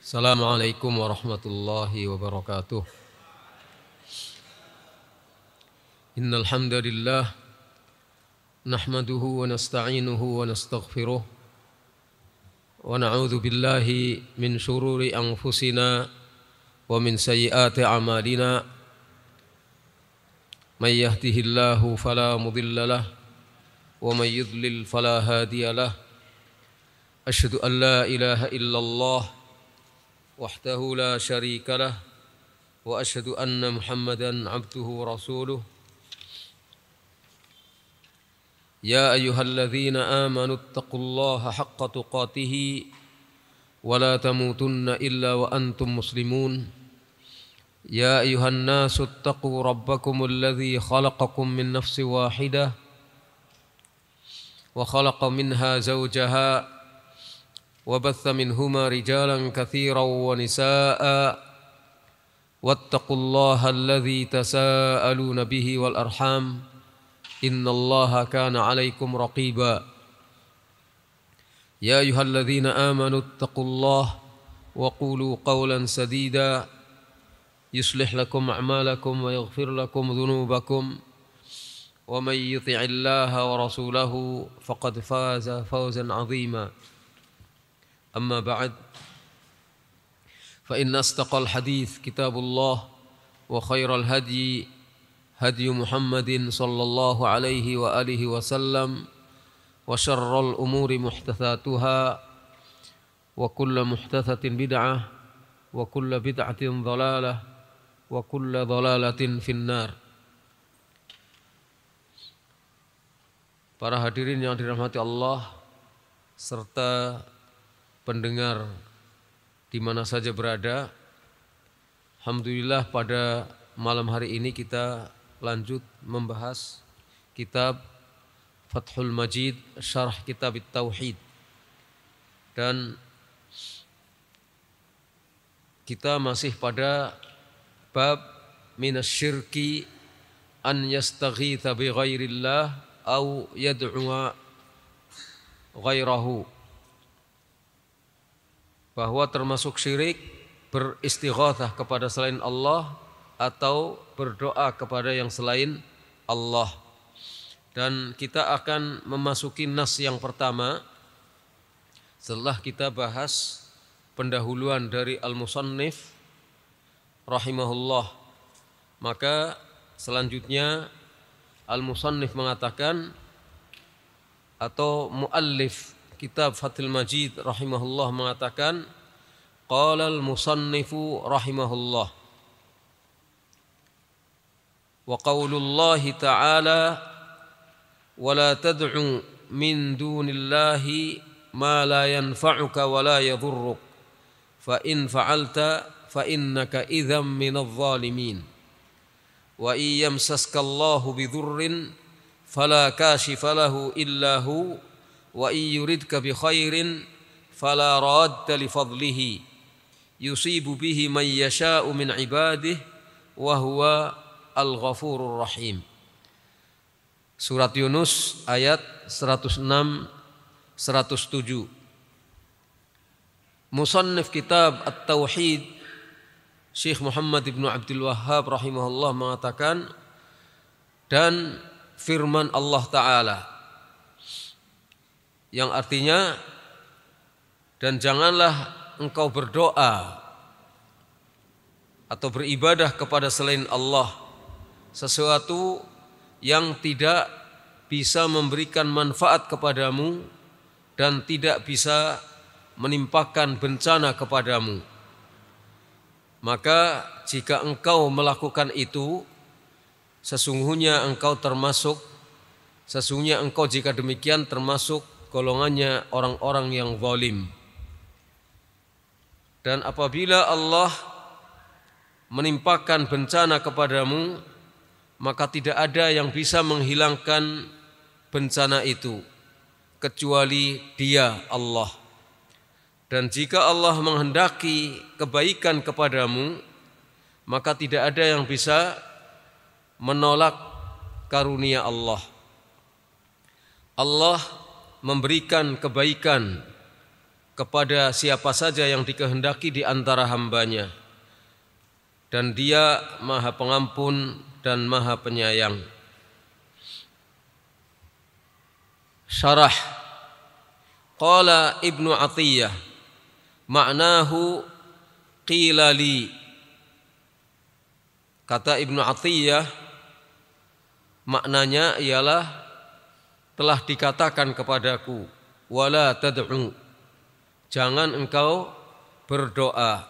Assalamualaikum warahmatullahi wabarakatuh. Innal hamdalillah nahmaduhu wa nasta'inuhu wa nastaghfiruh wa na'udzu billahi min shururi anfusina wa min sayyiati a'malina. May yahdihillahu fala mudilla lahu wa may yudlil fala hadiya lahu. Asyhadu an la ilaha illallah wahdahu la syarika lah wa asyhadu anna Muhammadan abduhu wa rasuluh. Ya ayyuhalladzina amanu taqullaha haqqa tuqatih wa la tamutunna illa wa antum muslimun. Ya ayyuhan nasu taqu rabbakumul ladzi khalaqakum min nafsin wahidah wa khalaqa minha zawjaha وبث منهما رجالا كثيرا ونساء واتقوا الله الذي تساءلون به والأرحام إن الله كان عليكم رقيبا يا أيها الذين آمنوا اتقوا الله وقولوا قولا سديدا يصلح لكم أعمالكم ويغفر لكم ذنوبكم ومن يطع الله ورسوله فقد فاز فوزا عظيما. أما بعد فإن أصدق الحديث كتاب الله وخير الهدي هدي محمد صلى الله عليه وآله وسلم وشر الأمور محدثاتها وكل محدثة بدعة وكل بدعة ضلالة وكل ضلالة في النار. Para hadirin yang dirahmati Allah serta pendengar di mana saja berada, alhamdulillah pada malam hari ini kita lanjut membahas kitab Fathul Majid, syarah kitab Tauhid, dan kita masih pada bab minasyirki an yastaghitha bi ghairillah au yad'u ghairahu, bahwa termasuk syirik beristighatsah kepada selain Allah atau berdoa kepada yang selain Allah. Dan kita akan memasuki nas yang pertama setelah kita bahas pendahuluan dari al-musannif rahimahullah. Maka selanjutnya al-musannif mengatakan, atau muallif kitab Fathul Majid rahimahullah mengatakan, qala al-musannifu rahimahullah wa qaulullahi ta'ala wa la tad'u min dunillahi ma la yanfa'uka wa la yadhurruk fa in fa'alta fa innaka idzam minadh dhalimin wa iyamsaskallahu bidhurrin fala kashifa lahu illa hu wa yuridka bi khairin fala radda li fadlihi yusibu bihi man yasha'u min ibadihi wa huwa al-ghafurur rahim. Surat Yunus ayat 106 107. Musannif kitab At-Tauhid Syekh Muhammad ibn Abdul Wahhab rahimahullah mengatakan, dan firman Allah Ta'ala yang artinya, dan janganlah engkau berdoa atau beribadah kepada selain Allah sesuatu yang tidak bisa memberikan manfaat kepadamu dan tidak bisa menimpakan bencana kepadamu. Maka jika engkau melakukan itu, sesungguhnya engkau jika demikian termasuk golongannya orang-orang yang zalim. Dan apabila Allah menimpakan bencana kepadamu, maka tidak ada yang bisa menghilangkan bencana itu kecuali Dia, Allah. Dan jika Allah menghendaki kebaikan kepadamu, maka tidak ada yang bisa menolak karunia Allah. Allah memberikan kebaikan kepada siapa saja yang dikehendaki di antara hambanya, dan Dia Maha Pengampun dan Maha Penyayang. Syarah. Qala Ibnu Athiyah, ma'nahu qila li. Kata Ibnu Athiyah, maknanya ialah telah dikatakan kepadaku, wala tad'u, jangan engkau berdoa.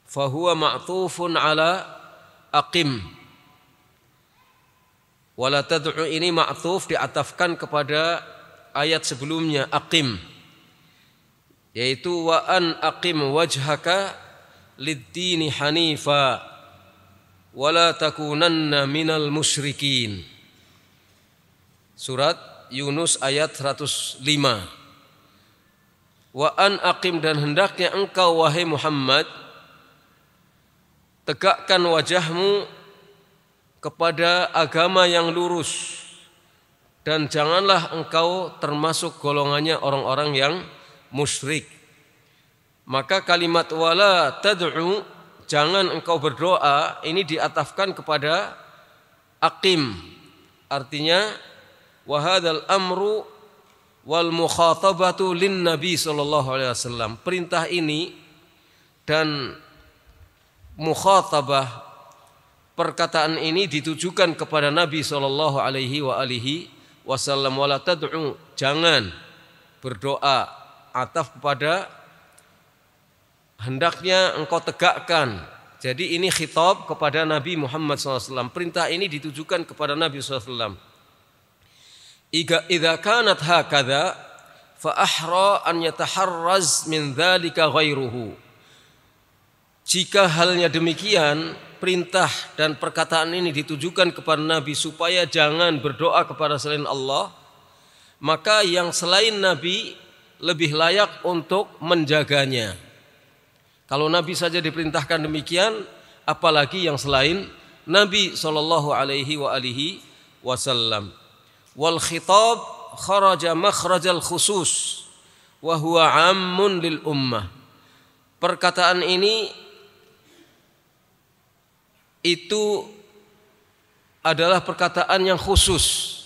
Fahuwa ma'tufun ala aqim. Wala tad'u ini ma'tuf, diatafkan kepada ayat sebelumnya, aqim, yaitu wa an aqim wajhaka lid-dini hanifa wala takunanna minal musyrikin. Surat Yunus ayat 105. Wa an aqim, dan hendaknya engkau wahai Muhammad tegakkan wajahmu kepada agama yang lurus, dan janganlah engkau termasuk golongannya orang-orang yang musyrik. Maka kalimat wala tad'u, jangan engkau berdoa, ini diatafkan kepada aqim. Artinya wa hadzal amru wal mukhatabatu lin nabi sallallahu alaihi wasallam. Perintah ini dan mukhatabah, perkataan ini ditujukan kepada Nabi sallallahu alaihi wasallam. Wala tad'u, jangan berdoa, ataf kepada hendaknya engkau tegakkan. Jadi ini khitab kepada Nabi Muhammad SAW. Perintah ini ditujukan kepada Nabi SAW. Idza kanat hakadha fa ahra an yataharraz min dzalika ghairuhu. Jika halnya demikian, perintah dan perkataan ini ditujukan kepada Nabi supaya jangan berdoa kepada selain Allah, maka yang selain Nabi lebih layak untuk menjaganya. Kalau Nabi saja diperintahkan demikian, apalagi yang selain Nabi sallallahu alaihi wasallam. Wal khitab kharaja makhrajal khusus wa huwa 'ammun lil ummah. Perkataan ini itu adalah perkataan yang khusus.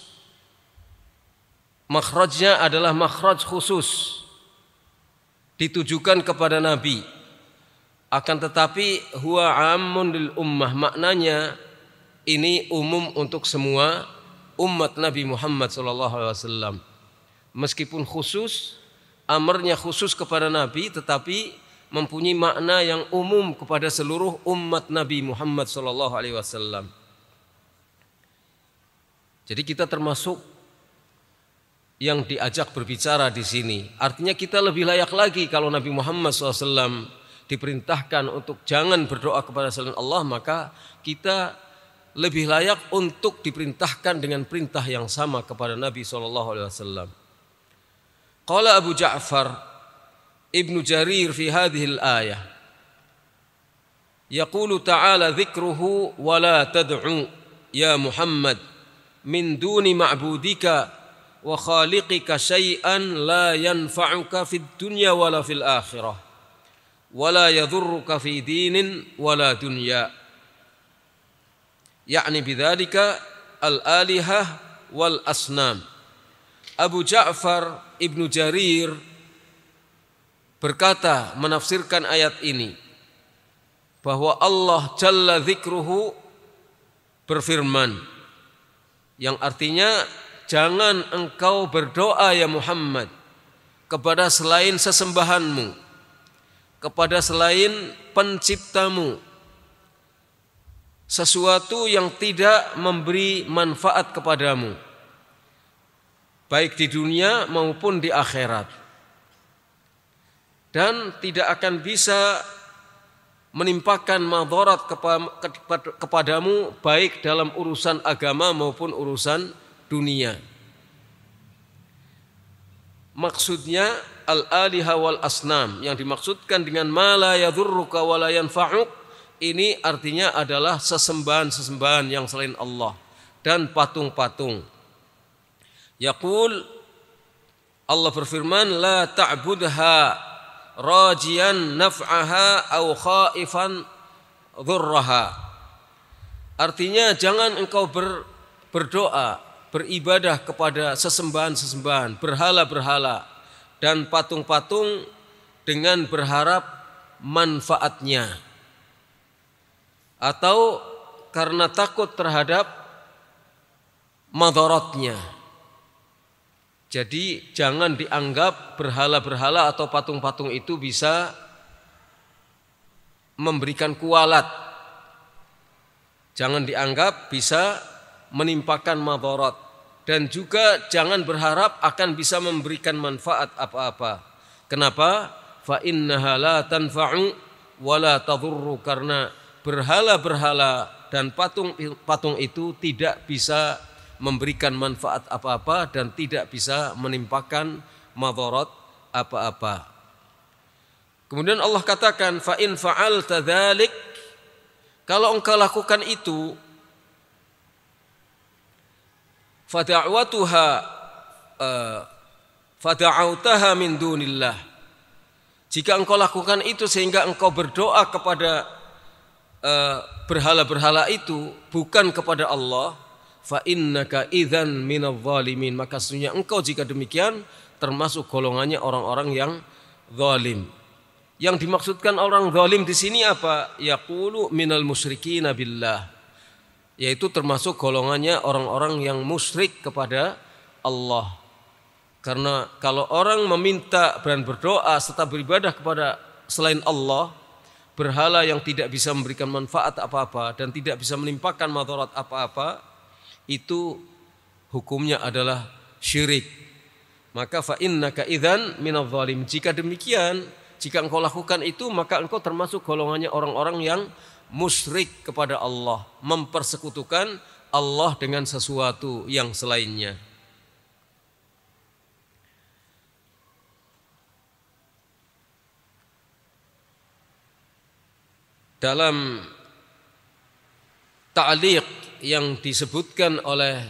Makhrajnya adalah makhraj khusus, ditujukan kepada Nabi. Akan tetapi huwa ammun lil ummah, maknanya ini umum untuk semua umat Nabi Muhammad SAW. Meskipun khusus, amarnya khusus kepada Nabi, tetapi mempunyai makna yang umum kepada seluruh umat Nabi Muhammad SAW. Jadi kita termasuk yang diajak berbicara di sini. Artinya kita lebih layak lagi kalau Nabi Muhammad SAW diperintahkan untuk jangan berdoa kepada selain Allah, maka kita lebih layak untuk diperintahkan dengan perintah yang sama kepada Nabi SAW. Qala Abu Ja'far Ibnu Jarir fi hadhil ayah, yaqulu ta'ala dzikruhu wa la tad'u ya Muhammad min duni ma'budika wa khaliqika syai'an la yanfa'uka fid dunya wala fil akhirah wa la yadhurruka fi dinin wala dunya. Yakni bidzalika al-alihah wal asnam. Abu Ja'far Ibnu Jarir berkata menafsirkan ayat ini bahwa Allah Jalla Dzikruhu berfirman, yang artinya jangan engkau berdoa ya Muhammad kepada selain sesembahanmu, kepada selain penciptamu, sesuatu yang tidak memberi manfaat kepadamu baik di dunia maupun di akhirat, dan tidak akan bisa menimpakan madarat kepadamu baik dalam urusan agama maupun urusan dunia. Maksudnya al-aliha wal asnam, yang dimaksudkan dengan ma la yadhurruka wa la yanfa'uk, ini artinya adalah sesembahan-sesembahan yang selain Allah dan patung-patung. Yaqul Allah berfirman, la ta'budha rajiyan naf'aha aw khaifan dhurraha. Artinya jangan engkau berdoa, beribadah kepada sesembahan-sesembahan, berhala-berhala dan patung-patung dengan berharap manfaatnya atau karena takut terhadap madaratnya. Jadi jangan dianggap berhala-berhala atau patung-patung itu bisa memberikan kualat. Jangan dianggap bisa menimpakan madarat, dan juga jangan berharap akan bisa memberikan manfaat apa-apa. Kenapa? Fa innaha la tanfa'u wa la tadurru, karena berhala-berhala dan patung itu tidak bisa memberikan manfaat apa-apa dan tidak bisa menimpakan madarat apa-apa. Kemudian Allah katakan, fa in fa'alta dzalik, kalau engkau lakukan itu, fada'autaha min dunillah, jika engkau lakukan itu sehingga engkau berdoa kepada berhala-berhala itu bukan kepada Allah, fa innaka idzan minadh dhalimin, maka sesungguhnya engkau jika demikian termasuk golongannya orang-orang yang zalim. Yang dimaksudkan orang zalim di sini apa? Yaqulu minal musyrikina billah, yaitu termasuk golongannya orang-orang yang musyrik kepada Allah. Karena kalau orang meminta dan berdoa serta beribadah kepada selain Allah, berhala yang tidak bisa memberikan manfaat apa-apa dan tidak bisa menimpakan madarat apa-apa, itu hukumnya adalah syirik. Maka fa innaka idzan minadh dhalim, jika demikian, jika engkau lakukan itu, maka engkau termasuk golongannya orang-orang yang musyrik kepada Allah, mempersekutukan Allah dengan sesuatu yang selainnya. Dalam ta'liq yang disebutkan oleh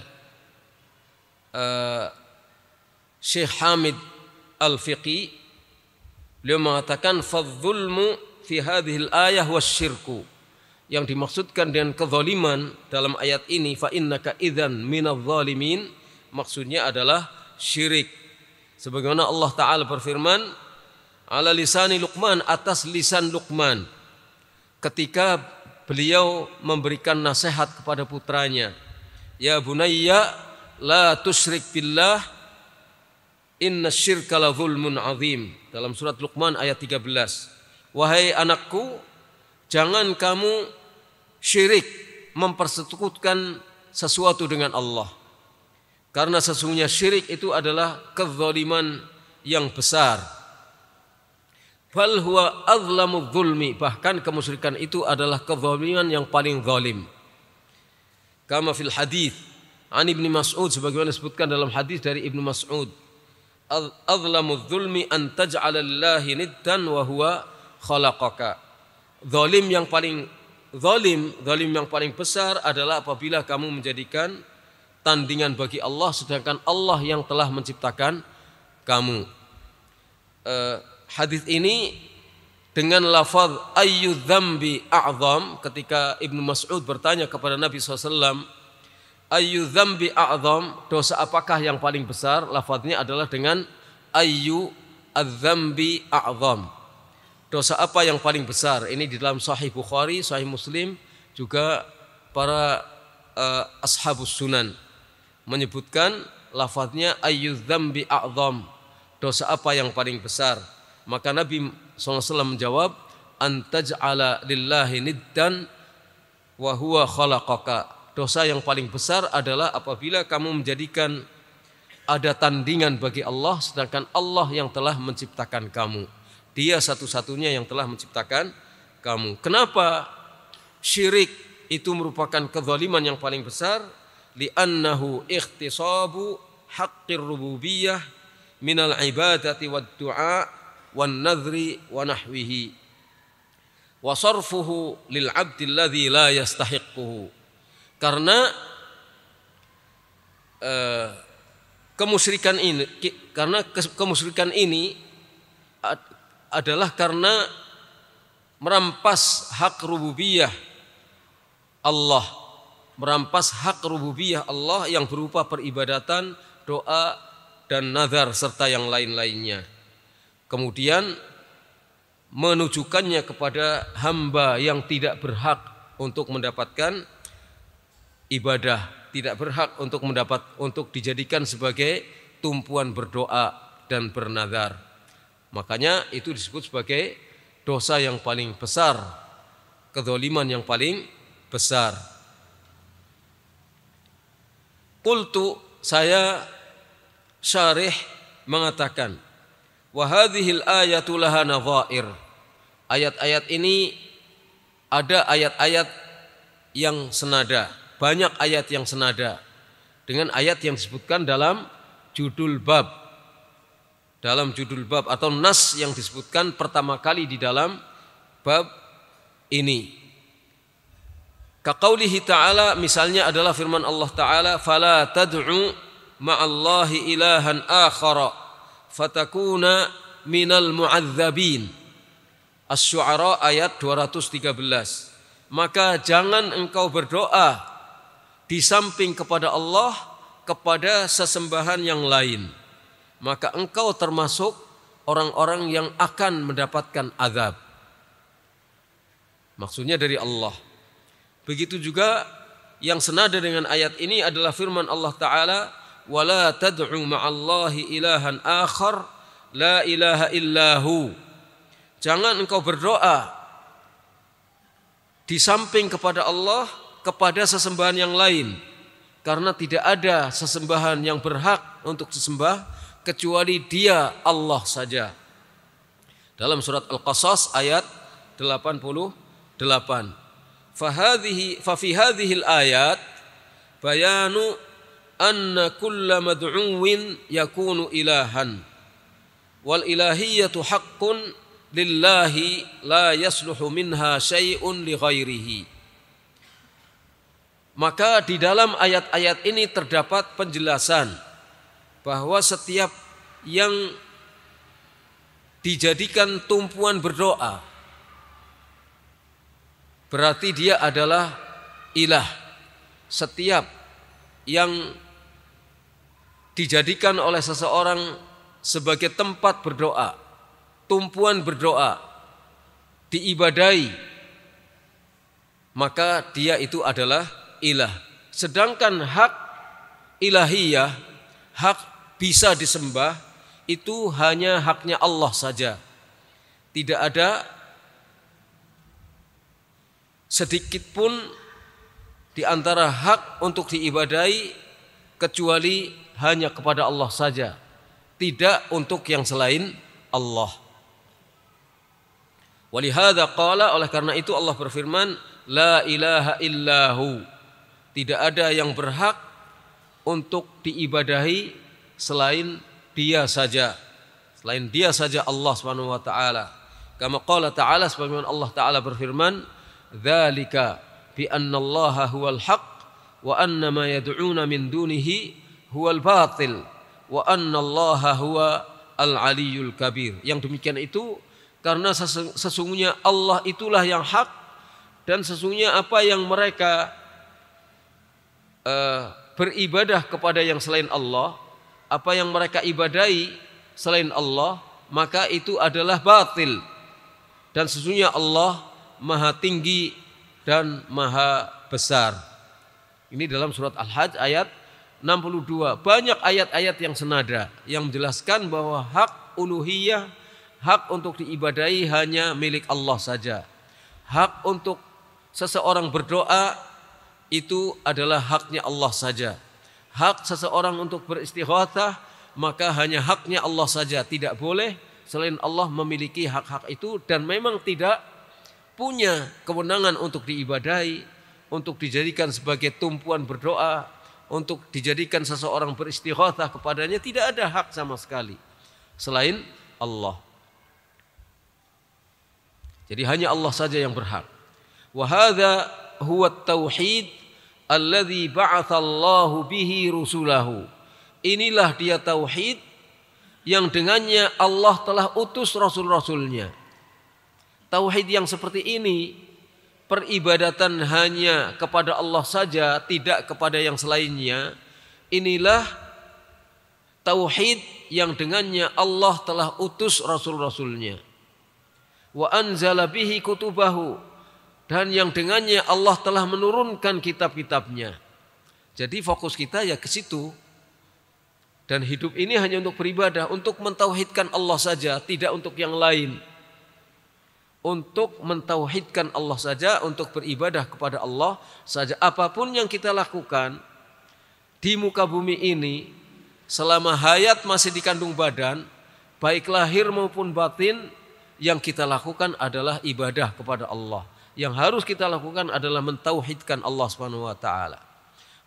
Syekh Hamid Al-Fiqi, beliau mengatakan fadh-dhulmu fi hadhil ayah wasyirku, yang dimaksudkan dengan kezaliman dalam ayat ini fa innaka idzan minadh dhalimin, maksudnya adalah syirik. Sebagaimana Allah Ta'ala berfirman ala lisani Luqman, atas lisan Luqman ketika beliau memberikan nasihat kepada putranya, ya bunayya la tusyrik billah inna syirka la zulmun azim, dalam surat Luqman ayat 13. Wahai anakku, jangan kamu syirik, mempersekutukan sesuatu dengan Allah, karena sesungguhnya syirik itu adalah kezaliman yang besar. Bal huwa azlamu dzulmi, bahkan kemusyrikan itu adalah kezaliman yang paling zalim. Kama fil hadis an Ibnu Mas'ud, sebagaimana disebutkan dalam hadis dari Ibnu Mas'ud, azlamu dzulmi an taj'ala lillahi niddan wa huwa khalaqaka. Zalim yang paling besar adalah apabila kamu menjadikan tandingan bagi Allah sedangkan Allah yang telah menciptakan kamu. Hadis ini dengan lafaz ayyu dzambi a'zam, ketika Ibnu Mas'ud bertanya kepada Nabi SAW, ayyu dzambi a'zam, dosa apakah yang paling besar? Lafaznya adalah dengan ayyu adzambi a'zam, dosa apa yang paling besar? Ini di dalam Sahih Bukhari, Sahih Muslim, juga para ashabus sunan menyebutkan lafaznya ayyu dzambi a'zam, dosa apa yang paling besar? Maka Nabi SAW menjawab, antaj'ala lillahi niddan wa huwa khalaqaka. Dosa yang paling besar adalah apabila kamu menjadikan ada tandingan bagi Allah sedangkan Allah yang telah menciptakan kamu. Dia satu-satunya yang telah menciptakan kamu. Kenapa syirik itu merupakan kezaliman yang paling besar? Li'annahu ikhtisabu haqqir rububiyah minal ibadati wad du'a wan nadhri wa nahwihi wa sarfuhu lil 'abdi alladhi la yastahiqquhu. Karena Karena kemusyrikan ini adalah karena merampas hak rububiyah Allah, merampas hak rububiyah Allah yang berupa peribadatan, doa, dan nazar serta yang lain-lainnya. Kemudian menujukannya kepada hamba yang tidak berhak untuk mendapatkan ibadah, tidak berhak untuk dijadikan sebagai tumpuan berdoa dan bernazar. Makanya itu disebut sebagai dosa yang paling besar, kezaliman yang paling besar. Qultu, saya syarih mengatakan, wa hadhil ayatu laha nadhair. Ayat-ayat ini ada ayat-ayat yang senada, banyak ayat yang senada dengan ayat yang disebutkan dalam judul bab. Dalam judul bab atau nas yang disebutkan pertama kali di dalam bab ini. Kaqaulihi ta'ala, misalnya adalah firman Allah Ta'ala, fala tad'u ma'allahi ilahan akhara fatakuna minal mu'adzabin. Asy-Syu'ara ayat 213. Maka jangan engkau berdoa di samping kepada Allah kepada sesembahan yang lain, maka engkau termasuk orang-orang yang akan mendapatkan azab. Maksudnya dari Allah. Begitu juga yang senada dengan ayat ini adalah firman Allah Ta'ala, wala tad'u ma'allahi ilahan akhar la ilaha illahu. Jangan engkau berdoa di samping kepada Allah kepada sesembahan yang lain, karena tidak ada sesembahan yang berhak untuk disembah kecuali Dia, Allah saja. Dalam surat Al-Qasas ayat 88. Fa fi hadhil ayat bayanu anna kulla mad'uwin yakunu ilahan wal ilahiyatu haqqun lillahi la yasluhu minha syai'un li ghairihi. Maka di dalam ayat-ayat ini terdapat penjelasan bahwa setiap yang dijadikan tumpuan berdoa berarti dia adalah ilah. Setiap yang dijadikan oleh seseorang sebagai tempat berdoa, tumpuan berdoa, diibadai, maka dia itu adalah ilah. Sedangkan hak ilahiyah, hak bisa disembah, itu hanya haknya Allah saja. Tidak ada sedikit pun di antara hak untuk diibadai kecuali hanya kepada Allah saja, tidak untuk yang selain Allah. Walihada qala, oleh karena itu Allah berfirman, la ilaha illahu. Tidak ada yang berhak untuk diibadahi selain Dia saja. Selain Dia saja, Allah Subhanahu wa taala. Kama qala ta'ala, sebagaimana Allah Ta'ala berfirman, dzalika bi annallaha huwal haqq wa anna ma yad'una min dunihi huwal batil wa annallaha huwa al-aliyyul kabir. Yang demikian itu karena sesungguhnya Allah itulah yang hak, dan sesungguhnya apa yang mereka beribadah kepada yang selain Allah, apa yang mereka ibadahi selain Allah, maka itu adalah batil. Dan sesungguhnya Allah Maha tinggi dan Maha besar. Ini dalam surat Al-Hajj ayat 62. Banyak ayat-ayat yang senada yang menjelaskan bahwa hak uluhiyah, hak untuk diibadahi hanya milik Allah saja. Hak untuk seseorang berdoa itu adalah haknya Allah saja. Hak seseorang untuk beristighatsah maka hanya haknya Allah saja. Tidak boleh selain Allah memiliki hak-hak itu, dan memang tidak punya kewenangan untuk diibadahi, untuk dijadikan sebagai tumpuan berdoa, untuk dijadikan seseorang beristighatsah kepadanya. Tidak ada hak sama sekali selain Allah. Jadi hanya Allah saja yang berhak. Wa hadza huwa at-tauhid alladzi ba'atsallahu bihi rusulahu. Inilah dia tauhid yang dengannya Allah telah utus rasul-rasulnya. Tauhid yang seperti ini, peribadatan hanya kepada Allah saja, tidak kepada yang selainnya. Inilah tauhid yang dengannya Allah telah utus rasul-rasulnya. Wa anzala bihi kutubahu, dan yang dengannya Allah telah menurunkan kitab-kitabnya. Jadi fokus kita ya ke situ. Dan hidup ini hanya untuk beribadah, untuk mentauhidkan Allah saja, tidak untuk yang lain. Untuk mentauhidkan Allah saja, untuk beribadah kepada Allah saja. Apapun yang kita lakukan di muka bumi ini, selama hayat masih dikandung badan, baik lahir maupun batin, yang kita lakukan adalah ibadah kepada Allah. Yang harus kita lakukan adalah mentauhidkan Allah Subhanahu wa taala.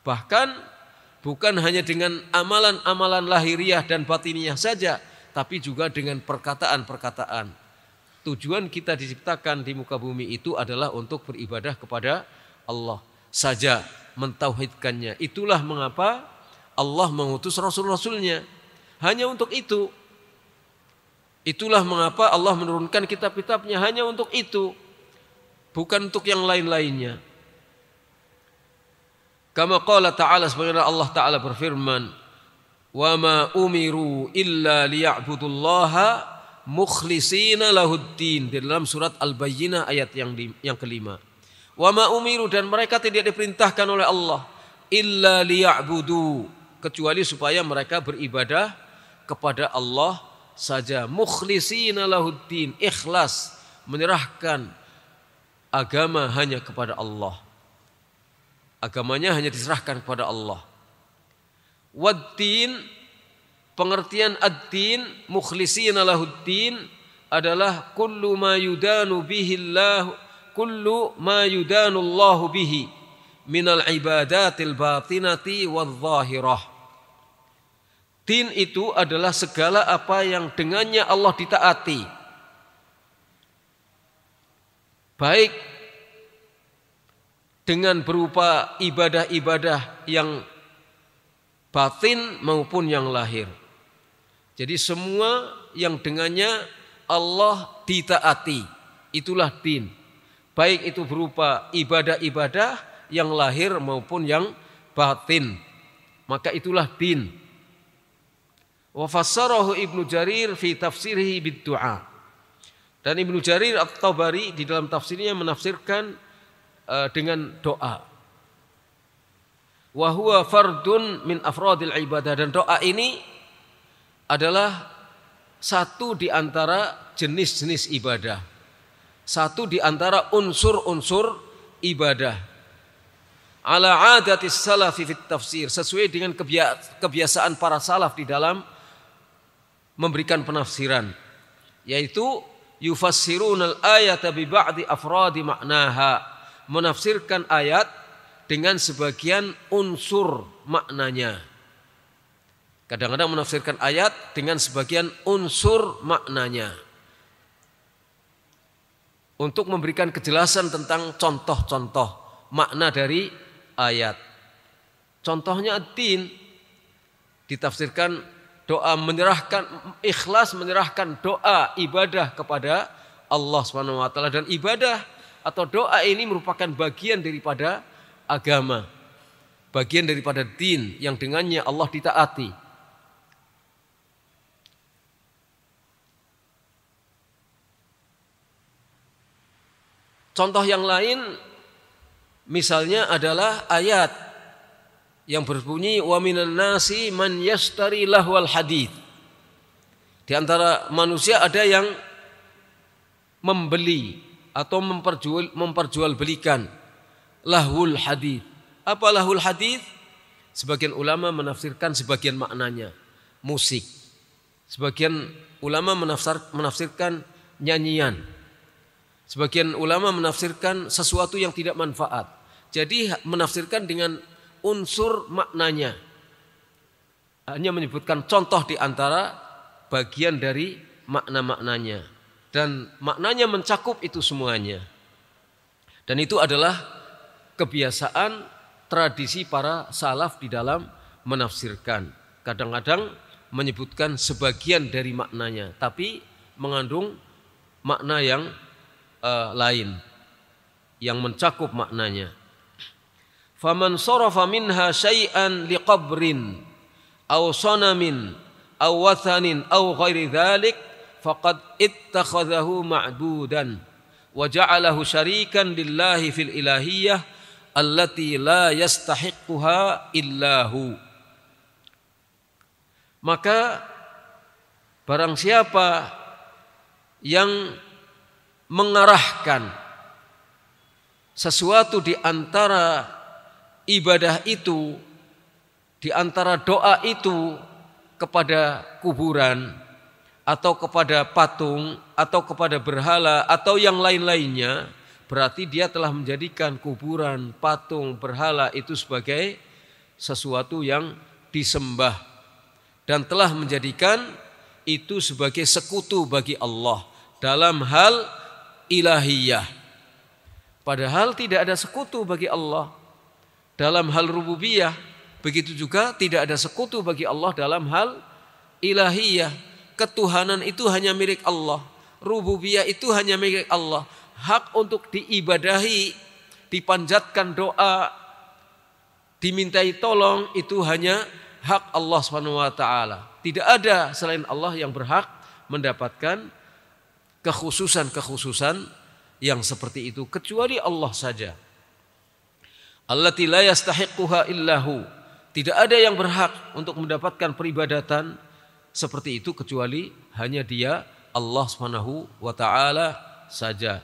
Bahkan bukan hanya dengan amalan-amalan lahiriah dan batiniah saja, tapi juga dengan perkataan-perkataan. Tujuan kita diciptakan di muka bumi itu adalah untuk beribadah kepada Allah saja, mentauhidkannya. Itulah mengapa Allah mengutus rasul-rasulnya. Hanya untuk itu. Itulah mengapa Allah menurunkan kitab-kitabnya hanya untuk itu. Bukan untuk yang lain-lainnya. Kama qala ta'ala, sebagaimana Allah Ta'ala berfirman, wa ma umiru illa liya'budullaha mukhlishina lahuddin, di dalam surat Al-Bayyinah ayat yang kelima. Wa ma umiru, dan mereka tidak diperintahkan oleh Allah illa liya'budu, kecuali supaya mereka beribadah kepada Allah saja, mukhlishina lahuddin, ikhlas, menyerahkan agama hanya kepada Allah. Agamanya hanya diserahkan kepada Allah. Wad-din, pengertian ad-din, mukhlishina lahuddin adalah kullu ma yudanu bihi Allah, kullu ma yudanu Allah bihi minal ibadatil batinati wadh-dhahirah. Din itu adalah segala apa yang dengannya Allah ditaati. Baik dengan berupa ibadah-ibadah yang batin maupun yang lahir. Jadi semua yang dengannya Allah ditaati, itulah din. Baik itu berupa ibadah-ibadah yang lahir maupun yang batin, maka itulah din. Wa fassarahu Ibnu Jarir fi tafsirihi bid-du'a. Dan Ibnu Jarir At-Tabari di dalam tafsirnya menafsirkan dengan doa. Wa huwa fardun min afradil ibadah, dan doa ini adalah satu di antara jenis-jenis ibadah. Satu di antara unsur-unsur ibadah. Ala adatis salafi fit tafsir, sesuai dengan kebiasaan para salaf di dalam memberikan penafsiran, yaitu yufassirunal ayata bi ba'di afradi ma'naha, menafsirkan ayat dengan sebagian unsur maknanya. Kadang-kadang menafsirkan ayat dengan sebagian unsur maknanya, untuk memberikan kejelasan tentang contoh-contoh makna dari ayat. Contohnya ad-din, ditafsirkan doa, menyerahkan, ikhlas menyerahkan doa ibadah kepada Allah Subhanahu wa taala, dan ibadah atau doa ini merupakan bagian daripada agama, bagian daripada din yang dengannya Allah ditaati. Contoh yang lain misalnya adalah ayat yang berbunyi wa minan nasi man yashtari lahwal hadits. Di antara manusia ada yang membeli atau memperjualbelikan lahul hadits. Apa lahul hadits? Sebagian ulama menafsirkan sebagian maknanya musik. Sebagian ulama menafsirkan nyanyian. Sebagian ulama menafsirkan sesuatu yang tidak manfaat. Jadi menafsirkan dengan unsur maknanya. Hanya menyebutkan contoh di antara bagian dari makna-maknanya. Dan maknanya mencakup itu semuanya. Dan itu adalah kebiasaan tradisi para salaf di dalam menafsirkan. Kadang-kadang menyebutkan sebagian dari maknanya, tapi mengandung makna yang lain yang mencakup maknanya. Faman sarafa minha syai'an liqabrin aw sanamin aw wathanin aw ghairi dzalik faqad ittakhadhahu ma'budan wa ja'alahu syarikan lillahi fil ilahiyyah allati la yastahiqquha illahu. Maka barang siapa yang mengarahkan sesuatu di antara ibadah itu, di antara doa itu kepada kuburan atau kepada patung atau kepada berhala atau yang lain-lainnya, berarti dia telah menjadikan kuburan, patung, berhala itu sebagai sesuatu yang disembah dan telah menjadikan itu sebagai sekutu bagi Allah dalam hal ilahiyah. Padahal tidak ada sekutu bagi Allah dalam hal rububiyah. Begitu juga tidak ada sekutu bagi Allah dalam hal ilahiyah. Ketuhanan itu hanya milik Allah. Rububiyah itu hanya milik Allah. Hak untuk diibadahi, dipanjatkan doa, dimintai tolong itu hanya hak Allah SWT. Tidak ada selain Allah yang berhak mendapatkan kekhususan yang seperti itu kecuali Allah saja. Allati la yastahiqquha illahu. Tidak ada yang berhak untuk mendapatkan peribadatan seperti itu kecuali hanya Dia, Allah SWT saja.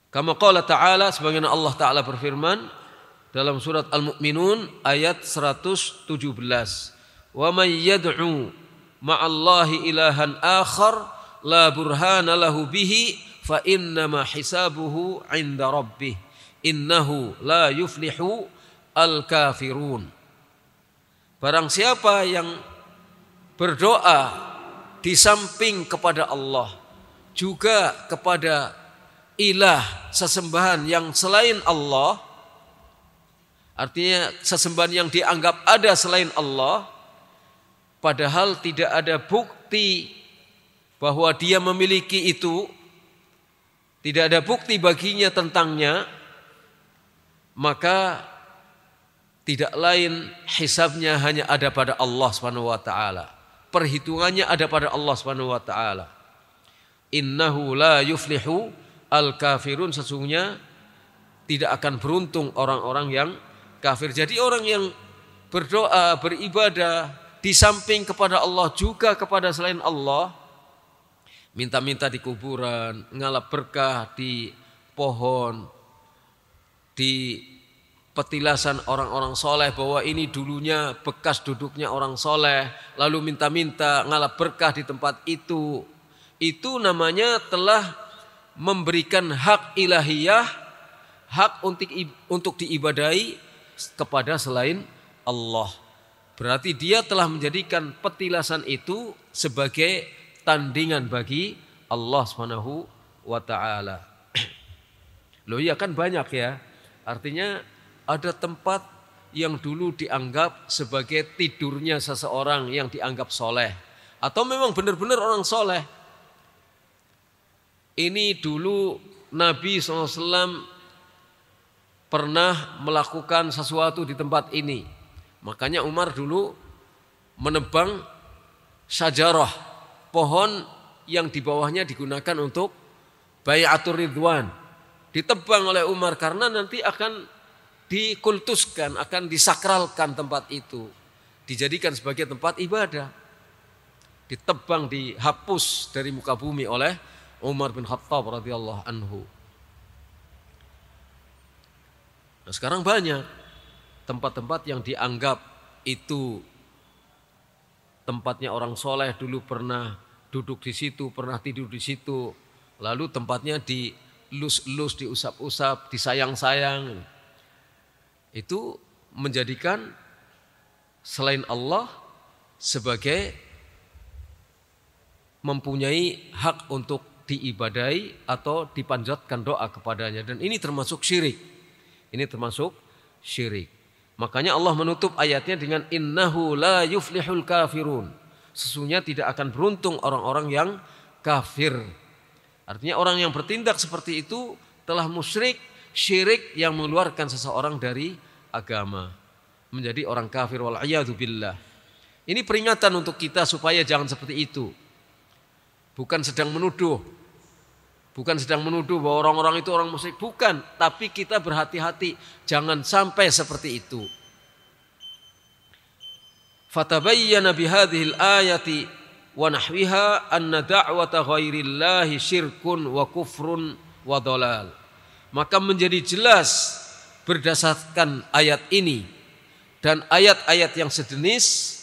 Kama qala ta'ala, sebagaimana Allah Ta'ala berfirman dalam surat Al-Mu'minun ayat 117. Wa may yad'u ma'allahi ilahan akhar la burhana lahu bihi fa innama hisabuhu 'inda rabbih innahu la yuflihu al-kafirun. Barang siapa yang berdoa di samping kepada Allah juga kepada ilah sesembahan yang selain Allah, artinya sesembahan yang dianggap ada selain Allah, padahal tidak ada bukti bahwa dia memiliki itu, tidak ada bukti baginya tentangnya, maka tidak lain hisabnya hanya ada pada Allah SWT. Perhitungannya ada pada Allah SWT. Innahu la yuflihu al-kafirun, sesungguhnya tidak akan beruntung orang-orang yang kafir. Jadi orang yang berdoa, beribadah di samping kepada Allah juga kepada selain Allah, minta-minta di kuburan, ngalap berkah di pohon, di petilasan orang-orang soleh bahwa ini dulunya bekas duduknya orang soleh, lalu minta-minta ngalap berkah di tempat itu namanya telah memberikan hak ilahiyah, hak untuk diibadahi kepada selain Allah. Berarti dia telah menjadikan petilasan itu sebagai tandingan bagi Allah SWT. Loh iya kan banyak ya. Artinya ada tempat yang dulu dianggap sebagai tidurnya seseorang yang dianggap soleh, atau memang benar-benar orang soleh. Ini dulu Nabi SAW pernah melakukan sesuatu di tempat ini. Makanya Umar dulu menebang syajarah, pohon yang di bawahnya digunakan untuk bai'atur ridwan. Ditebang oleh Umar karena nanti akan dikultuskan, akan disakralkan tempat itu, dijadikan sebagai tempat ibadah. Ditebang, dihapus dari muka bumi oleh Umar bin Khattab radhiyallahu anhu. Nah, sekarang banyak tempat-tempat yang dianggap itu tempatnya orang soleh, dulu pernah duduk di situ, pernah tidur di situ, lalu tempatnya dilus-lus, diusap-usap, disayang-sayang. Itu menjadikan selain Allah sebagai mempunyai hak untuk diibadahi atau dipanjatkan doa kepadanya, dan ini termasuk syirik. Ini termasuk syirik. Makanya Allah menutup ayatnya dengan innahu la yuflihul kafirun. Sesungguhnya tidak akan beruntung orang-orang yang kafir. Artinya orang yang bertindak seperti itu telah musyrik, syirik yang mengeluarkan seseorang dari agama, menjadi orang kafir wal'iyadu billah. Ini peringatan untuk kita supaya jangan seperti itu. Bukan sedang menuduh bahwa orang-orang itu orang musyrik, bukan, tapi kita berhati-hati jangan sampai seperti itu. Fatabayyana bihadhil ayati wa nahwiha anna da'wata ghairillahi syirkun wa kufrun wa dhalal. Maka menjadi jelas berdasarkan ayat ini dan ayat-ayat yang sejenis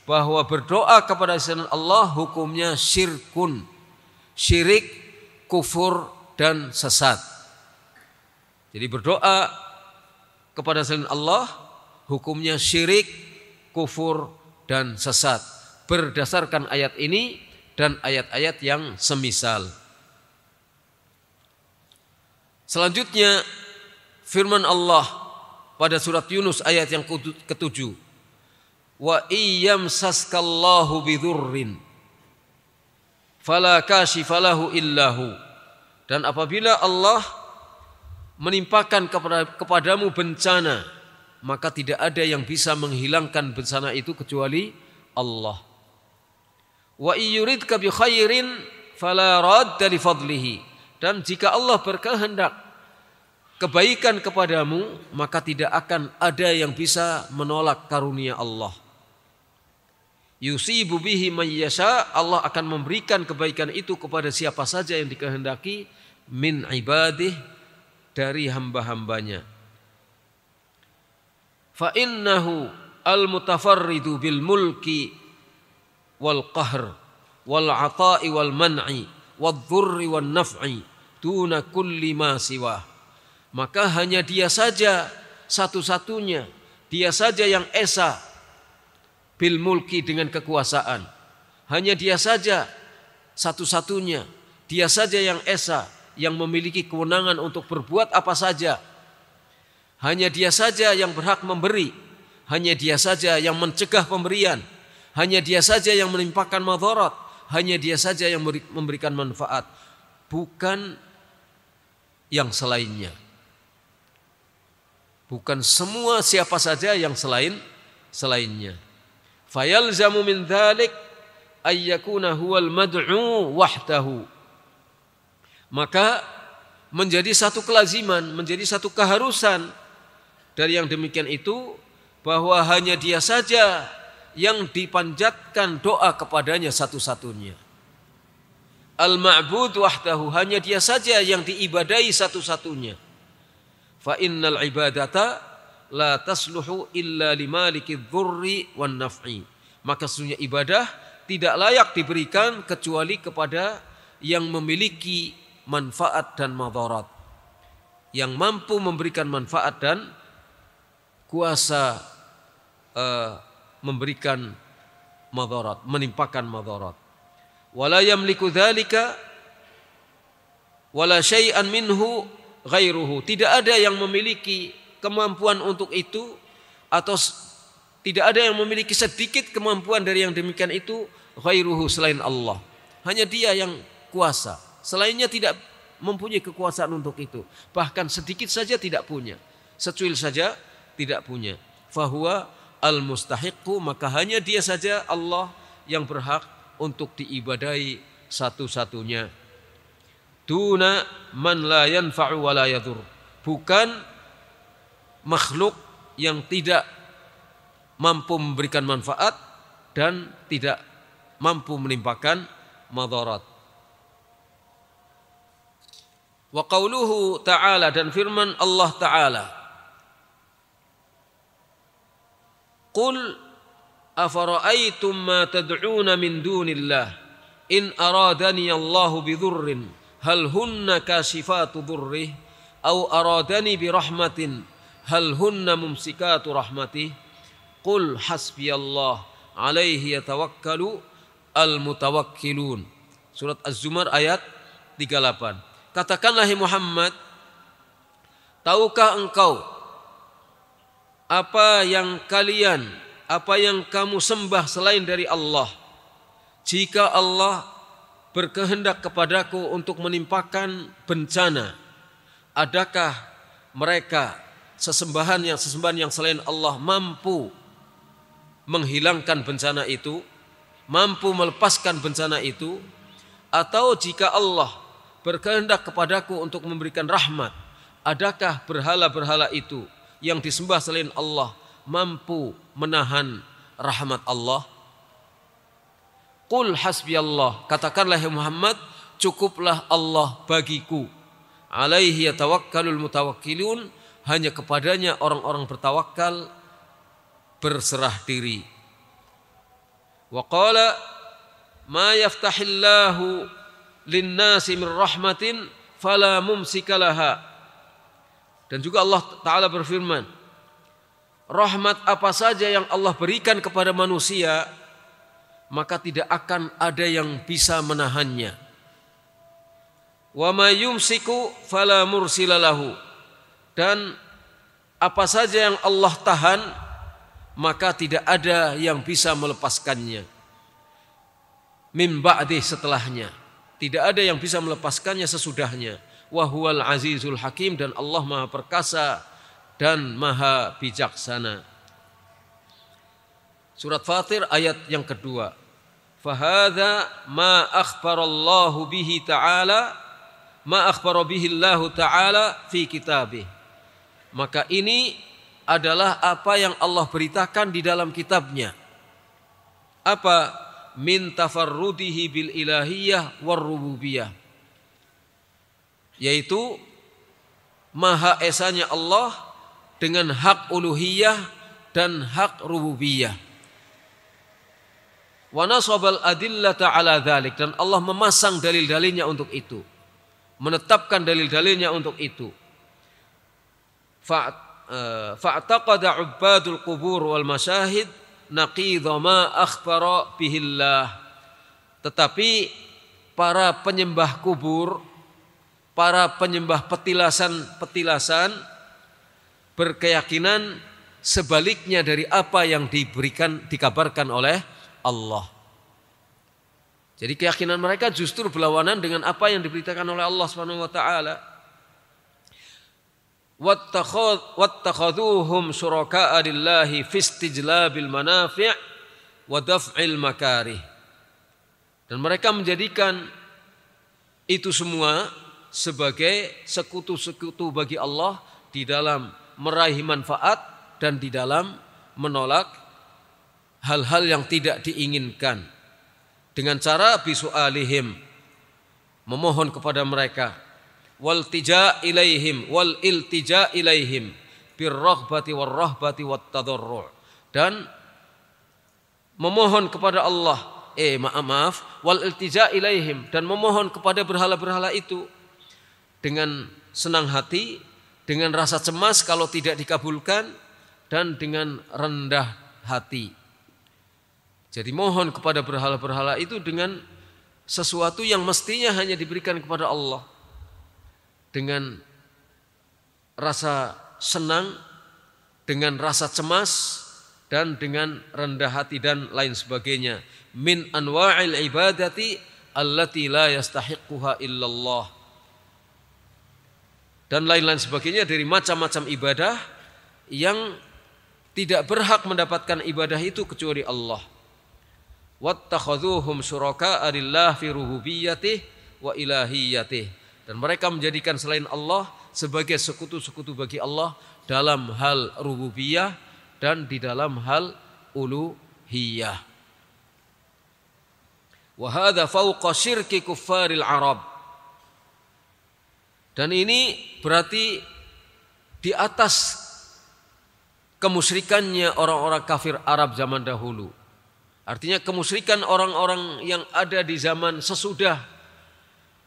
bahwa berdoa kepada selain Allah hukumnya syirkun, syirik, kufur dan sesat. Jadi berdoa kepada selain Allah hukumnya syirik, kufur dan sesat berdasarkan ayat ini dan ayat-ayat yang semisal. Selanjutnya firman Allah pada surat Yunus ayat yang ke-7. Wa iyyamsaskallahu bidhurrin fala kashifa lahu illahu. Dan apabila Allah menimpakan kepadamu bencana, maka tidak ada yang bisa menghilangkan bencana itu kecuali Allah. Wa iyyuridka bi khairin fala radda li fadlihi. Dan jika Allah berkehendak kebaikan kepadamu, maka tidak akan ada yang bisa menolak karunia Allah. Yusibu bihi man yasha, Allah akan memberikan kebaikan itu kepada siapa saja yang dikehendaki min ibadih, dari hamba-hambanya. Fa innahu al-mutafarridu bil mulki wal qahr wal ata'i wal man'i wal dhurri wal naf'i duna kulli ma siwah. Maka hanya dia saja satu-satunya, dia saja yang esa bil mulki dengan kekuasaan. Hanya dia saja satu-satunya, dia saja yang esa, yang memiliki kewenangan untuk berbuat apa saja. Hanya dia saja yang berhak memberi, hanya dia saja yang mencegah pemberian, hanya dia saja yang menimpakan madharat, hanya dia saja yang memberikan manfaat, bukan yang selainnya. Bukan semua siapa saja yang selainnya. Fayalzamu min dzalik ayyakuna huwal mad'u wahdahu. Maka menjadi satu kelaziman, menjadi satu keharusan dari yang demikian itu, bahwa hanya dia saja yang dipanjatkan doa kepadanya satu-satunya. Al-ma'bud wahdahu, hanya dia saja yang diibadahi satu-satunya. Fa innal ibadata la tasluhu illa limaliki dzurri wan naf'i. Maka sesungguhnya ibadah tidak layak diberikan kecuali kepada yang memiliki manfaat dan madarat, yang mampu memberikan manfaat dan kuasa memberikan madarat, menimpakan madarat. Wala yamliku dzalika wala syai'an minhu ghairuhu. Tidak ada yang memiliki kemampuan untuk itu, atau tidak ada yang memiliki sedikit kemampuan dari yang demikian itu ghairuhu, selain Allah. Hanya dia yang kuasa, selainnya tidak mempunyai kekuasaan untuk itu. Bahkan sedikit saja tidak punya, secuil saja tidak punya. Fahuwa al-mustahiqu, maka hanya dia saja Allah yang berhak untuk diibadahi satu-satunya. Duna man la yanfa'u wa la yadur. Bukan makhluk yang tidak mampu memberikan manfaat dan tidak mampu menimpakan madarat. Wa qauluhu ta'ala, dan firman Allah Ta'ala, Qul afara'aytum ma tad'una min dunillah in aradani Allahu bidhurrin hal hunna kashifatu dhurrih aw aradani birahmatin hal hunna mumsikatu rahmatih qul hasbiyallah alaihi yatawakkalu al-mutawakkilun. Surat Az-Zumar ayat 38. Katakanlah Muhammad, tahukah engkau apa yang kamu sembah selain dari Allah, jika Allah berkehendak kepadaku untuk menimpakan bencana, adakah mereka sesembahan yang selain Allah mampu menghilangkan bencana itu, mampu melepaskan bencana itu? Atau jika Allah berkehendak kepadaku untuk memberikan rahmat, adakah berhala-berhala itu yang disembah selain Allah mampu menahan rahmat Allah? Qul hasbiyallah, katakanlah ya Muhammad, cukuplah Allah bagiku. Alaihi yatawakkalul mutawakkilun, hanya kepadanya orang-orang bertawakal berserah diri. Wa qala ma yaftahillahu linnasi min rahmatin fala mumsika laha. Dan juga Allah Ta'ala berfirman, rahmat apa saja yang Allah berikan kepada manusia, maka tidak akan ada yang bisa menahannya. Wa ma yumsiku fala mursila lahu. Dan apa saja yang Allah tahan, maka tidak ada yang bisa melepaskannya. Min ba'di, setelahnya. Tidak ada yang bisa melepaskannya sesudahnya. Wa huwal azizul hakim, dan Allah Maha Perkasa dan Maha Bijaksana. Surat Fatir ayat yang kedua. Fahadha ma akhbarallahu bihi ta'ala, ma akhbara bihi Allah ta'ala fi kitabih. Maka ini adalah apa yang Allah beritakan di dalam kitabnya. Apa? Min tafarrudihi bil ilahiyah war rububiyah. Yaitu Maha Esanya Allah dengan hak uluhiyah dan hak rububiyah. Wa nasabal adillata ala dzalik, dan Allah memasang dalil-dalilnya untuk itu, menetapkan dalil-dalilnya untuk itu. Fa'taqada ubbadul qubur wal masyahid naqidha ma akhbara bihillah. Tetapi para penyembah kubur, para penyembah petilasan berkeyakinan sebaliknya dari apa yang dikabarkan oleh Allah. Jadi keyakinan mereka justru berlawanan dengan apa yang diberitakan oleh Allah Subhanahu wa taala. Wattakhaduhum syuraka'a lillahi fi istijlabil manafi' wa daf'il makarih. Dan mereka menjadikan itu semua sebagai sekutu-sekutu bagi Allah di dalam meraih manfaat dan di dalam menolak hal-hal yang tidak diinginkan, dengan cara bisu'alihim, memohon kepada mereka, wal tija ilaihim wal iltija ilaihim birraghbati warrahbati wattadarru', dan memohon kepada Allah, wal iltija ilaihim, dan memohon kepada berhala-berhala itu dengan senang hati, dengan rasa cemas kalau tidak dikabulkan, dan dengan rendah hati. Jadi mohon kepada berhala-berhala itu dengan sesuatu yang mestinya hanya diberikan kepada Allah, dengan rasa senang, dengan rasa cemas, dan dengan rendah hati dan lain sebagainya. Min anwa'il ibadati allati la yastahiqquha illallah. Dan lain-lain sebagainya dari macam-macam ibadah yang tidak berhak mendapatkan ibadah itu kecuali Allah. Wattakhaduhum syuraka'a lillah fi rububiyyatih wa ilahiyyatih. Dan mereka menjadikan selain Allah sebagai sekutu-sekutu bagi Allah dalam hal rububiyah dan di dalam hal uluhiyah. Wa hadza fawqa syirki kuffaril Arab. Dan ini berarti di atas kemusyrikannya orang-orang kafir Arab zaman dahulu. Artinya kemusyrikan orang-orang yang ada di zaman sesudah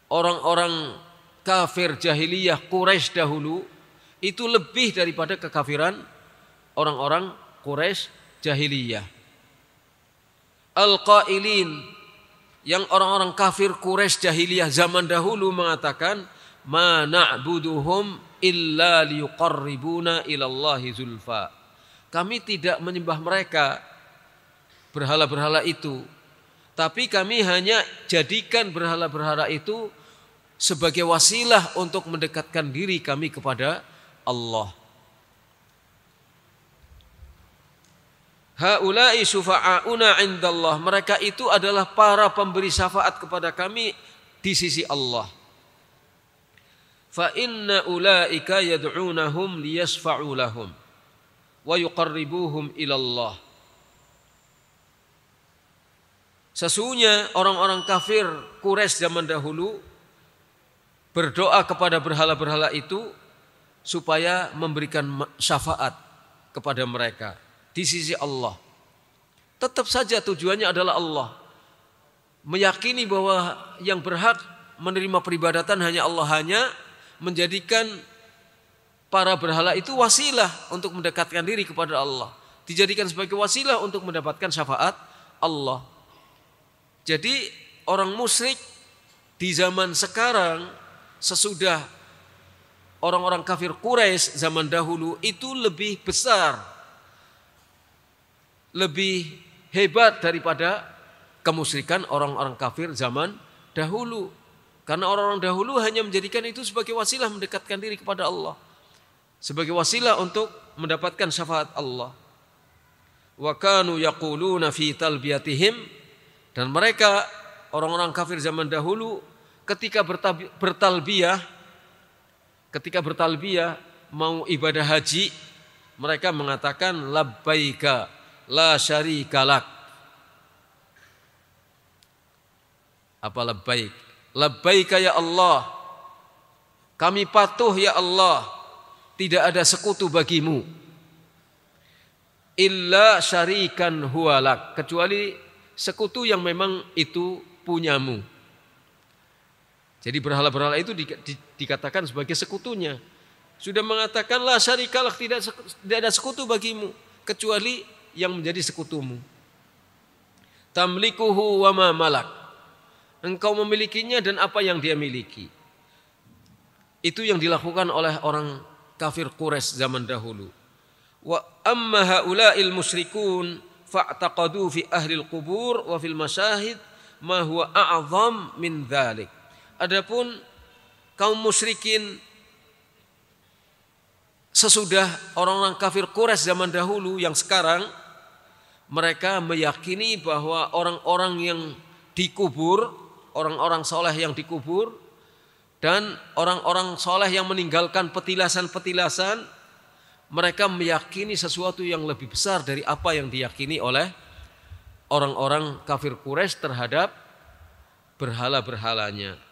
orang-orang kafir jahiliyah Quraisy dahulu itu lebih daripada kekafiran orang-orang Quraisy jahiliyah. Al-qailin, yang orang-orang kafir Quraisy jahiliyah zaman dahulu mengatakan, ma na'buduhum illa liyuqarribuna ilallahi zulfa. Kami tidak menyembah mereka, berhala-berhala itu. Tapi kami hanya jadikan berhala-berhala itu sebagai wasilah untuk mendekatkan diri kami kepada Allah. Haula'i syufa'auna 'indallah. Mereka itu adalah para pemberi syafaat kepada kami di sisi Allah. Fa inna ulaika yad'unahum liyashfa'u lahum wa yuqarribuhum ilallah. Sesungguhnya orang-orang kafir Quraisy zaman dahulu berdoa kepada berhala-berhala itu supaya memberikan syafaat kepada mereka di sisi Allah. Tetap saja tujuannya adalah Allah. Meyakini bahwa yang berhak menerima peribadatan hanya Allah, hanya menjadikan para berhala itu wasilah untuk mendekatkan diri kepada Allah. Dijadikan sebagai wasilah untuk mendapatkan syafaat Allah. Jadi orang musyrik di zaman sekarang sesudah orang-orang kafir Quraisy zaman dahulu itu lebih besar, lebih hebat daripada kemusyrikan orang-orang kafir zaman dahulu. Karena orang-orang dahulu hanya menjadikan itu sebagai wasilah mendekatkan diri kepada Allah, sebagai wasilah untuk mendapatkan syafaat Allah. Wa kanu yaquluna fi talbiyatihim, dan mereka orang-orang kafir zaman dahulu ketika bertalbiyah mau ibadah haji, mereka mengatakan labbaika la syarikalak. Apa labbaik? Labbaika ya Allah, kami patuh ya Allah, tidak ada sekutu bagimu. Illa syarikan huwalak, kecuali sekutu yang memang itu punyamu. Jadi berhala-berhala itu dikatakan sebagai sekutunya. Sudah mengatakan la syarikalak, tidak ada sekutu bagimu kecuali yang menjadi sekutumu. Tamlikuhu wa ma malak, engkau memilikinya dan apa yang dia miliki. Itu yang dilakukan oleh orang kafir Quraisy zaman dahulu. Wa amma haula'il musyrikun fa'taqadu fi ahlil qubur wa fil masyahid ma huwa a'zam min dzalik. Adapun kaum musyrikin sesudah orang-orang kafir Quraisy zaman dahulu yang sekarang, mereka meyakini bahwa orang-orang yang dikubur, orang-orang soleh yang dikubur dan orang-orang soleh yang meninggalkan petilasan-petilasan, mereka meyakini sesuatu yang lebih besar dari apa yang diyakini oleh orang-orang kafir Quraisy terhadap berhala-berhalanya.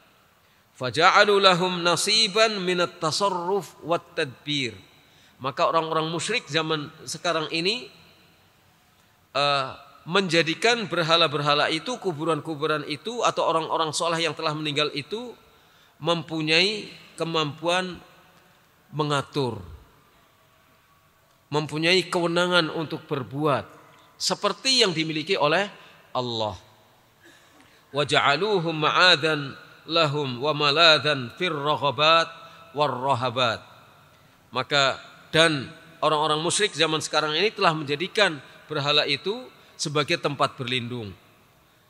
Faja'alu lahum nasiban minat tasarruf wat tadbir. Maka orang-orang musyrik zaman sekarang ini menjadikan berhala-berhala itu, kuburan-kuburan itu atau orang-orang soleh yang telah meninggal itu mempunyai kemampuan mengatur, mempunyai kewenangan untuk berbuat seperti yang dimiliki oleh Allah. Wa ja'aluhum ma'adan lahum wa maladan fir raghabat war rahabat. Maka dan orang-orang musyrik zaman sekarang ini telah menjadikan berhala itu sebagai tempat berlindung,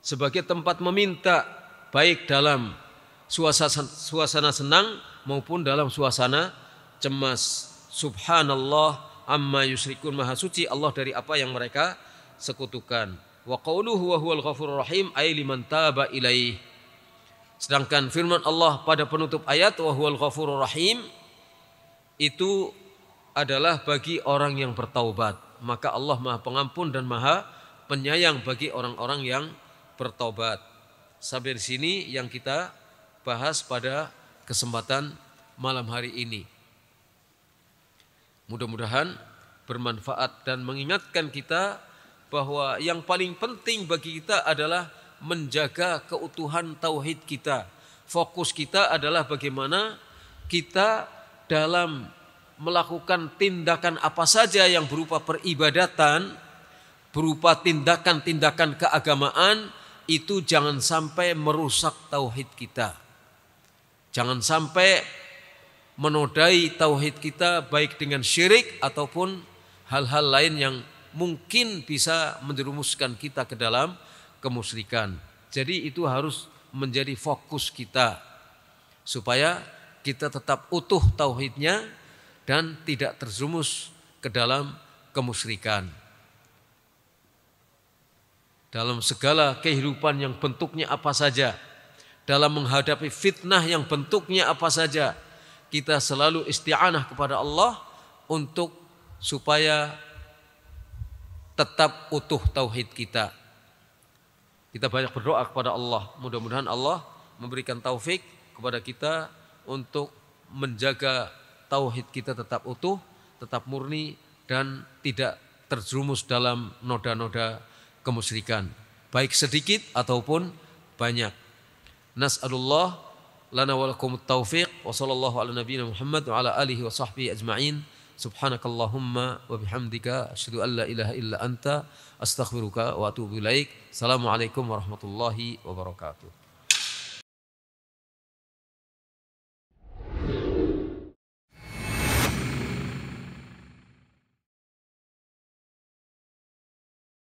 sebagai tempat meminta, baik dalam suasana senang maupun dalam suasana cemas. Subhanallah amma yusyrikun, maha suci Allah dari apa yang mereka sekutukan. Wa qauluhu wa huwal ghafurur rahim ay liman taba ilaih. Sedangkan firman Allah pada penutup ayat wa huwal ghafurur rahim itu adalah bagi orang yang bertaubat. Maka Allah Maha Pengampun dan Maha Penyayang bagi orang-orang yang bertaubat. Sampai di sini yang kita bahas pada kesempatan malam hari ini. Mudah-mudahan bermanfaat dan mengingatkan kita bahwa yang paling penting bagi kita adalah menjaga keutuhan tauhid kita. Fokus kita adalah bagaimana kita dalam melakukan tindakan apa saja yang berupa peribadatan, berupa tindakan-tindakan keagamaan, itu jangan sampai merusak tauhid kita. Jangan sampai menodai tauhid kita baik dengan syirik ataupun hal-hal lain yang mungkin bisa menjerumuskan kita ke dalam kemusyrikan. Jadi itu harus menjadi fokus kita supaya kita tetap utuh tauhidnya dan tidak terjerumus ke dalam kemusyrikan. Dalam segala kehidupan yang bentuknya apa saja, dalam menghadapi fitnah yang bentuknya apa saja, kita selalu isti'anah kepada Allah untuk supaya tetap utuh tauhid kita. Kita banyak berdoa kepada Allah. Mudah-mudahan Allah memberikan taufik kepada kita untuk menjaga tauhid kita tetap utuh, tetap murni dan tidak terjerumus dalam noda-noda kemusyrikan, baik sedikit ataupun banyak. Nas'alullah lana wa lakumut taufiq wa sallallahu ala nabiyyina Muhammad wa ala alihi wa sahbihi ajma'in. Subhanakallahumma wa bihamdika asyhadu an la ilaha illa anta astaghfiruka wa atubu ilaik. Assalamualaikum warahmatullahi wabarakatuh.